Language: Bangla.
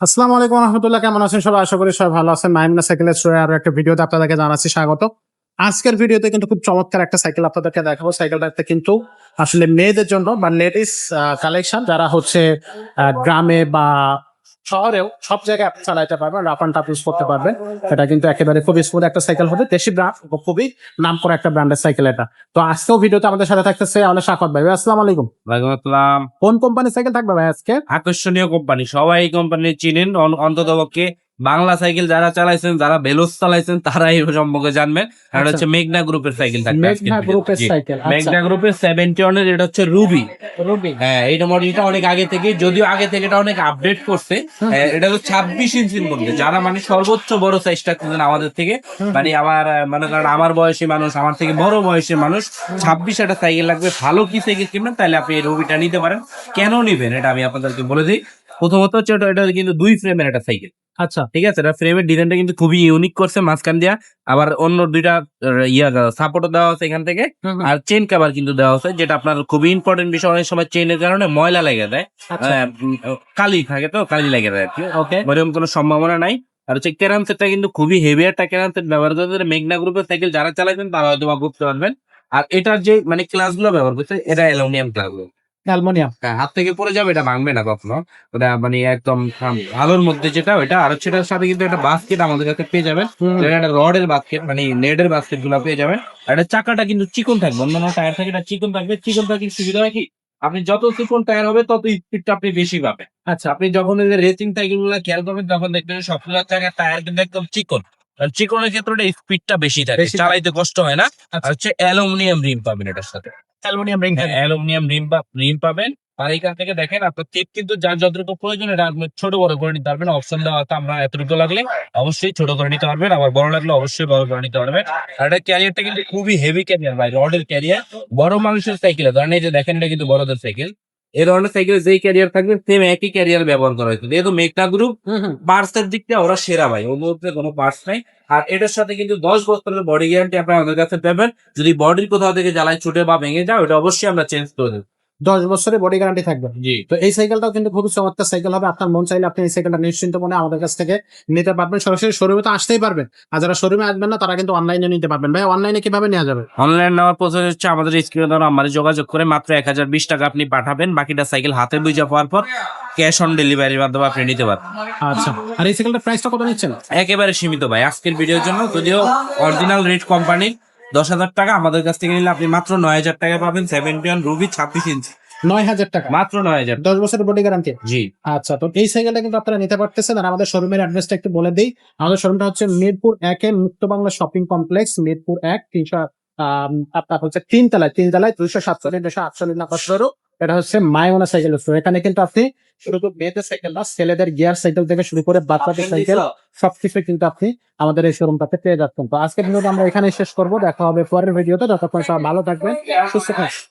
আসসালামু আলাইকুম রহমতুল্লাহ, কেমন আছেন সবাই? আশা করি সবাই ভালো আছেন। মাইমুনা সাইকেলের স্টোরে আরো একটা ভিডিওতে আপনাদেরকে জানাচ্ছি স্বাগত। আজকের ভিডিওতে কিন্তু খুব চমৎকার একটা সাইকেল আপনাদেরকে দেখাবো। সাইকেলটাতে কিন্তু আসলে মেয়েদের জন্য বা লেডিস কালেকশন, যারা হচ্ছে গ্রামে বা শহরেও সব জায়গায় আপনি চালাইতে পারবেন, রাফ অ্যান্ড টাফ ইউজ করতে পারবেন। এটা কিন্তু একেবারে খুবই স্মুথ একটা সাইকেল হবে, দেশি ব্র্যান্ড, খুবই নাম করা একটা ব্র্যান্ডের সাইকেল এটা। তো আজকেও ভিডিওতে আমাদের সাথে থাকতেছে আমাদের সাকত ভাই। আসসালামু আলাইকুম। ওয়ালাইকুম আসসালাম। কোন কোম্পানির সাইকেল থাকবে ভাই আজকে? আকর্ষণীয় কোম্পানি, সবাই এই কোম্পানি চিনেন। অন্ততপক্ষে বাংলা সাইকেল যারা চালাইছেন, যারা ভেলোস চালাইছেন, তারা এই সম্পর্কে জানবেন। আর আচ্ছা। হচ্ছে মেঘনা গ্রুপের সাইকেল থাকবে আজকের মেঘনা ভিডিওতে। গ্রুপের জি। সাইকেল, আচ্ছা। মেঘনা গ্রুপের 71 এটা হচ্ছে রুবি। রবি। হ্যাঁ, এইটা মডেলটা অনেক আগে থেকে, যদিও আগে থেকে এটা অনেক আপডেট করছে। এটা তো 26 ইঞ্চির মধ্যে, যারা মানে সর্বোচ্চ বড় সাইজটা খুঁজেন আমাদের থেকে, মানে আমার মনে করেন আমার বয়সী মানুষ, আমার থেকে বড় বয়সী মানুষ, 26 একটা সাইকেল লাগবে, ভালো কি সাইকেল কিনবেন তাহলে আপনি এই রবিটা নিতে পারেন। কেন নিবেন এটা আমি আপনাদেরকে বলে দিই। প্রথমত হচ্ছে এটা কিন্তু 2 ফ্রেমের একটা সাইকেল। আচ্ছা। ঠিক আছে, এটা ফ্রেমের ডিজাইনটা কিন্তু খুবই ইউনিক করছে মাঝখান দিয়া। আবার অন্য দুইটা সাপোর্টও দেওয়া আছে এখান থেকে। আর চেইন কভার কিন্তু দেওয়া আছে, যেটা আপনার খুবই ইম্পর্টেন্ট বিষয়। অনেক সময় চেইনের কারণে ময়লা লেগে যায়, আচ্ছা। কালি থাকে, তো কালি লেগে যায় আর কি। ওকে। এরকম কোনো সম্ভাবনা নাই। আর হচ্ছে ক্যারাম সেটটা কিন্তু খুবই হেভি একটা ক্যারাম সেট ব্যবহার করতে, মেঘনা গ্রুপের সাইকেল যারা চালাইছেন তারা হয়তো বা বুঝতে পারবেন। আর এটার যে মানে ক্লাস গুলো ব্যবহার করছে, এটা অ্যালুমিনিয়াম ক্লাস। অ্যালুমিনিয়াম। হ্যাঁ, হাত থেকে পড়ে যাবে, এটা ভাঙবে না কখনো। ওটা মানে একদম ভালোর মধ্যে যেটা ওইটা। আর সেটার সাথে কিন্তু একটা বাস্কেট আমাদের কাছে পেয়ে যাবেন, যেটা একটা রডের বাস্কেট, মানে নেটের বাস্কেট গুলো পেয়ে যাবেন। আর এটা চাকাটা কিন্তু চিকন থাকবে, অন্যান্য টায়ার থেকে এটা চিকন থাকবে। চিকন থাকলে সুবিধা হয় কি, আপনি যত চিকন টায়ার হবে তত স্পিডটা আপনি বেশি পাবেন। আচ্ছা। আপনি যখন এই যে রেসিং সাইকেল গুলো খেয়াল করবেন, তখন দেখবেন সবগুলো জায়গায় টায়ার কিন্তু একদম চিকন। কারণ চিকনের ক্ষেত্রে স্পিডটা বেশি থাকে, বেশি থাকে। চালাইতে কষ্ট হয় না। আচ্ছা। আর হচ্ছে অ্যালুমিনিয়াম রিম পাবেন এটার সাথে। অ্যালুমিনিয়াম রিং থাকবে। অ্যালুমিনিয়াম রিম পাবেন। আর এখান থেকে দেখেন, আপনার টিপ কিন্তু যার যতটুকু প্রয়োজন এটা আপনি ছোট বড় করে নিতে পারবেন। অপশন দেওয়া আছে, আমরা এতটুকু লাগলে অবশ্যই ছোট করে নিতে পারবেন, আবার বড় লাগলে অবশ্যই বড় করে নিতে পারবেন। আর এটা ক্যারিয়ারটা কিন্তু খুবই হেভি ক্যারিয়ার ভাই, রডের ক্যারিয়ার। বড় মানুষের সাইকেল, ধরেন এই যে দেখেন, এটা কিন্তু বড়দের সাইকেল। এই ধরনের সাইকেল যেই ক্যারিয়ার থাকবে, সেম একই ক্যারিয়ার ব্যবহার করা হয়েছে। যেহেতু মেঘনা গ্রুপ, পার্টস এর দিক দিয়ে ওরা সেরা ভাই, ওর মধ্যে কোনো পার্টস নাই। আর এটার সাথে কিন্তু 10 বছরের বডি গ্যারান্টি আপনার আমাদের কাছে পাবেন। যদি বডির কোথাও থেকে জ্বালায় ছুটে বা ভেঙে যায়, ওটা অবশ্যই আমরা চেঞ্জ করে দেবো। 10 বছরের বডি গ্যারান্টি থাকবে। জি। তো এই সাইকেলটাও কিন্তু খুবই চমৎকার সাইকেল হবে। আপনার মন চাইলে আপনি এই সাইকেলটা নিশ্চিন্ত মনে আমাদের কাছ থেকে নিতে পারবেন। সরাসরি শোরুমে তো আসতেই পারবেন। আর যারা শোরুমে আসবেন না, তারা কিন্তু অনলাইনে নিতে পারবেন। ভাই, অনলাইনে কিভাবে নেওয়া যাবে? অনলাইন নেওয়ার প্রসেস হচ্ছে, আমাদের স্ক্রিনে দেওয়া নাম্বারে যোগাযোগ করে মাত্র 1020 টাকা আপনি পাঠাবেন। বাকিটা সাইকেল হাতে বুঝে পাওয়ার পর ক্যাশ অন ডেলিভারির মাধ্যমে আপনি নিতে পারবেন। আচ্ছা। আর এই সাইকেলটার প্রাইসটা কত নিচ্ছেন? একেবারে সীমিত ভাই আজকের ভিডিওর জন্য, যদিও অরিজিনাল রেট কোম্পানির 10,000 টাকা। আমাদের কাছ থেকে নিলে আপনি মাত্র 9,000 টাকা পাবেন। 71 রুবি 26 ইঞ্চি, 9,000 টাকা। মাত্র 9,000। 10 বছরের বডি গ্যারান্টি। জি। আচ্ছা, তো এই সাইকেলটা কিন্তু আপনারা নিতে পারতেছেন। আর আমাদের শোরুমের অ্যাড্রেসটা একটু বলে দিই। আমাদের শোরুমটা হচ্ছে মিরপুর 1 এ মুক্ত বাংলা শপিং কমপ্লেক্স, মিরপুর 1, 300 আপনার হচ্ছে তিনতলায় 247 248 নাম্বার ফ্লোর। এটা হচ্ছে মাইমুনা সাইকেল স্টোর। এখানে কিন্তু আপনি শুধু মেয়েদের সাইকেল না, ছেলেদের গিয়ার সাইকেল থেকে শুরু করে বাচ্চাদের সাইকেল সবকিছু কিন্তু আপনি আমাদের এই শোরুমটাতে পেয়ে যাচ্ছেন। তো আজকের ভিডিওটা আমরা এখানে শেষ করবো। দেখা হবে পরের ভিডিওতে। যতক্ষণ সবাই ভালো থাকবেন, সুস্থ থাকবেন।